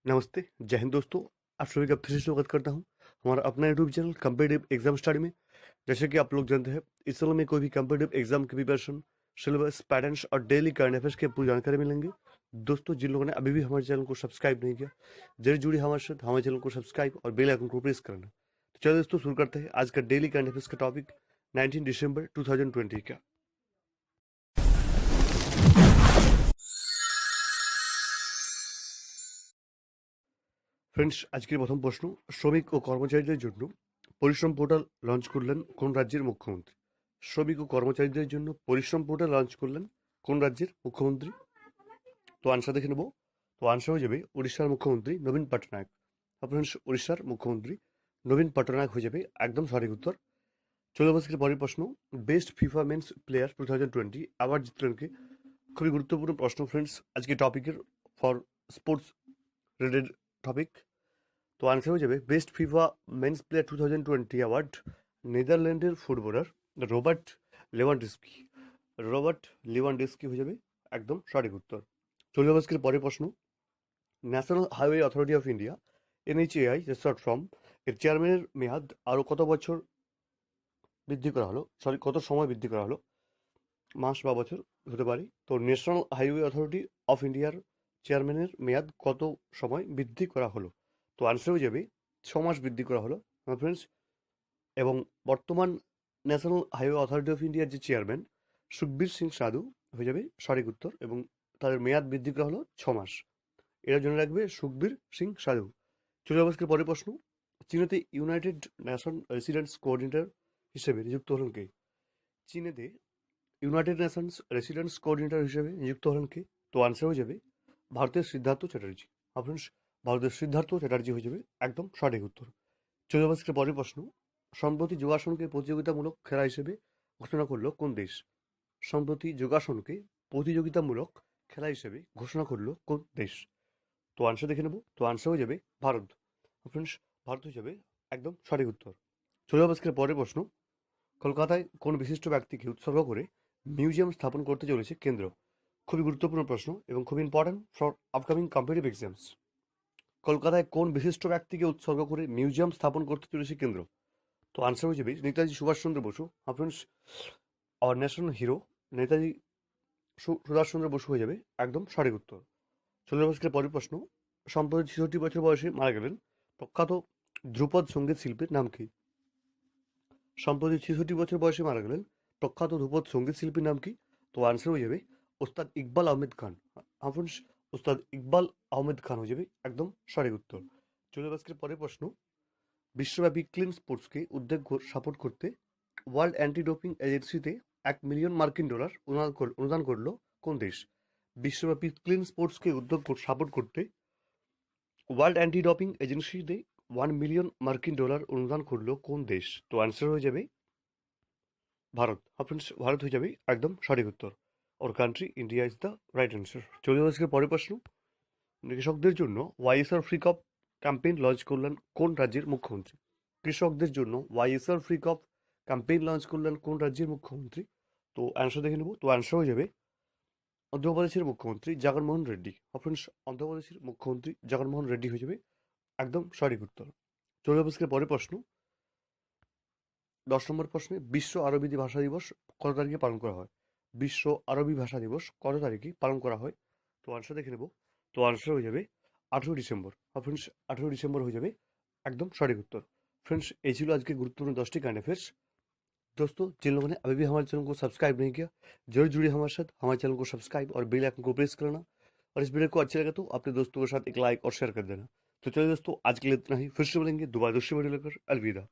नमस्ते, जय हिंद दोस्तों। आप सभी का फिर से स्वागत करता हूँ हमारा अपना YouTube channel competitive exam study में। जैसे कि आप लोग जानते हैं, इस चैनल में कोई भी कम्पिटिटिव एग्जाम की प्रिपरेशन, सिलेबस, पैटर्न्स और डेली करंट अफेयर्स की पूरी जानकारी मिलेंगे। दोस्तों, जिन लोगों ने अभी भी हमारे चैनल को सब्सक्राइब नहीं किया, जरूर जुड़िए हमारे साथ, हमारे चैनल को सब्सक्राइब और बेल आइकन को प्रेस करना। तो चलिए दोस्तों, शुरू करते हैं आज का डेली करंट अफेयर्स का टॉपिक 19 दिसंबर 2020 का। ফ্রেন্ডস, আজকের প্রথম প্রশ্ন, শ্রমিক ও কর্মচারীদের জন্য পরিশ্রম পোর্টাল লঞ্চ করলেন কোন রাজ্যের মুখ্যমন্ত্রী? শ্রমিক ও কর্মচারীদের জন্য পরিশ্রম পোর্টাল লঞ্চ করলেন কোন রাজ্যের মুখ্যমন্ত্রী? তো আনসার দেখে নেব। তো আনসার হয়ে যাবে উড়িষ্যার মুখ্যমন্ত্রী নবীন পটনায়ক। ফ্রেন্ডস, উড়িষ্যার মুখ্যমন্ত্রী নবীন পটনায়ক হয়ে যাবে একদম সঠিক উত্তর। চলে আজকের পরের প্রশ্ন, best FIFA men's player 2020 award জিতলেন কে? খুবই গুরুত্বপূর্ণ প্রশ্ন ফ্রেন্ডস, আজকে টপিকের ফর স্পোর্টস রিলেটেড টপিক। তো আনসার হয়ে যাবে best FIFA men's player 2020 award নেদারল্যান্ডের footballer Robert Lewandowski. Robert Lewandowski হয়ে যাবে একদম সঠিক উত্তর। চলে যাবো আজকের পরের প্রশ্ন, national highway authority of India NHAI short form এর চেয়ারম্যানের মেয়াদ আরও কত বছর বৃদ্ধি করা হলো? কত সময় বৃদ্ধি করা হলো? মাস বা বছর হতে পারে। তো ন্যাশনাল হাইওয়ে অথরিটি অফ ইন্ডিয়ার চেয়ারম্যানের মেয়াদ কত সময় বৃদ্ধি করা হলো? তো আনসার হয়ে যাবে 6 মাস বৃদ্ধি করা হলো ফ্রেন্ডস। এবং বর্তমান ন্যাশনাল হাইওয়ে অথরিটি অফ ইন্ডিয়ার যে চেয়ারম্যান সুখবীর সিং সাধু হয়ে যাবে সঠিক উত্তর, এবং তাদের মেয়াদ বৃদ্ধি করা হলো 6 মাস। এরা জন্য রাখবে সুখবীর সিং সাধু। চলে যাবো আজকের পরের প্রশ্ন, চীনেতে ইউনাইটেড নেশন রেসিডেন্টস কোঅর্ডিনেটর হিসেবে নিযুক্ত হলেন কে? চীনেতে ইউনাইটেড নেশনস রেসিডেন্টস কোঅর্ডিনেটর হিসেবে নিযুক্ত হলেন কে? তো আনসার হয়ে যাবে ভারতের সিদ্ধার্থ চ্যাটার্জি। ফ্রেন্ডস, ভারতের সিদ্ধার্থ চ্যাটার্জি হয়ে যাবে একদম সঠিক উত্তর। চলে যাবো আজকের পরের প্রশ্ন, সম্প্রতি যোগাসনকে প্রতিযোগিতামূলক খেলা হিসেবে ঘোষণা করলো কোন দেশ? সম্প্রতি যোগাসনকে প্রতিযোগিতামূলক খেলা হিসেবে ঘোষণা করলো কোন দেশ? তো আনসার দেখে নেব। তো আনসার হয়ে যাবে ভারত। ফ্রেন্ডস, ভারত হয়ে যাবে একদম সঠিক উত্তর। চলে যাবো আজকের পরের প্রশ্ন, কলকাতায় কোন বিশিষ্ট ব্যক্তিকে উৎসর্গ করে মিউজিয়াম স্থাপন করতে চলেছে কেন্দ্র? খুবই গুরুত্বপূর্ণ প্রশ্ন এবং খুব important for upcoming competitive exams. কলকাতায় কোন বিশিষ্ট ব্যক্তিকে উৎসর্গ করে মিউজিয়াম স্থাপন করতে চলেছে কেন্দ্র? তো আনসার হয়ে যাবে Netaji Subhash Chandra Bose. Friends, our national hero Netaji Subhash Chandra Bose হয়ে যাবে একদম সঠিক উত্তর। চলে যাবো আজকের পরের প্রশ্ন, সম্প্রতি 66 বছর বয়সে মারা গেলেন প্রখ্যাত ধ্রুপদ সঙ্গীত শিল্পীর নাম কি? সম্প্রতি 66 বছর বয়সে মারা গেলেন প্রখ্যাত ধ্রুপদ সঙ্গীত শিল্পীর নাম কি? তো আনসার হয়ে যাবে ওস্তাদ ইকবাল আহমেদ খান। ফ্রেন্ডস, ওস্তাদ ইকবাল আহমেদ খান হয়ে যাবে একদম সঠিক উত্তর। চলে যাবো আজকের পরের প্রশ্ন, বিশ্বব্যাপী ক্লিন স্পোর্টসকে উদ্যোগ সাপোর্ট করতে ওয়ার্ল্ড অ্যান্টি ডোপিং এজেন্সিতে $1 মিলিয়ন অনুদান করলো কোন দেশ? বিশ্বব্যাপী ক্লিন স্পোর্টসকে উদ্যোগ সাপোর্ট করতে ওয়ার্ল্ড অ্যান্টি ডোপিং এজেন্সিতে $1 মিলিয়ন অনুদান করলো কোন দেশ? তো আনসার হয়ে যাবে ভারত। ফ্রেন্ডস, ভারত হয়ে যাবে একদম সঠিক উত্তর। ওর country India is the right answer. চলে যাবো আজকে পরের প্রশ্ন, কৃষকদের জন্য YSR free crop campaign launch করলেন কোন রাজ্যের মুখ্যমন্ত্রী? কৃষকদের জন্য YSR free crop campaign launch করলেন কোন রাজ্যের মুখ্যমন্ত্রী? তো অ্যান্সার দেখে নেব। তো অ্যান্সার হয়ে যাবে অন্ধ্রপ্রদেশের মুখ্যমন্ত্রী জগনমোহন রেড্ডি। ফ্রেন্ডস, অন্ধ্রপ্রদেশের মুখ্যমন্ত্রী জগনমোহন রেড্ডি হয়ে যাবে একদম সঠিক উত্তর। চলে যাবো আজকে পরের প্রশ্ন, 10 নম্বর প্রশ্নে, বিশ্ব আরবি ভাষা দিবস কত তারিখে পালন করা হয়? বিশ্ব আরবি ভাষা দিবস কত তারিখে পালন করা হয়? তো আনসার দেখে নেব। তো আনসার হয়ে যাবে 18 ডিসেম্বর। ফ্রেন্ডস, 18 ডিসেম্বর হয়ে যাবে একদম सटीक उत्तर। फ्रेंड्स, ये चलो आज के गुरुत्वपूर्ण 10टी करंट अफेयर्स। दोस्तों, जिन लोगों ने अभी भी हमारे चैनल को सब्सक्राइब नहीं किया, जरूर जुड़िए हमारे साथ, हमारे चैनल को सब्सक्राइब और बेल आइकन को प्रेस करना। और इस वीडियो को अच्छा लगा तो अपने दोस्तों के साथ एक लाइक और शेयर कर देना। तो चलिए दोस्तों, आज के लिए इतना ही। फिर से मिलेंगे दोबारा दूसरी वीडियो लेकर। अलविदा।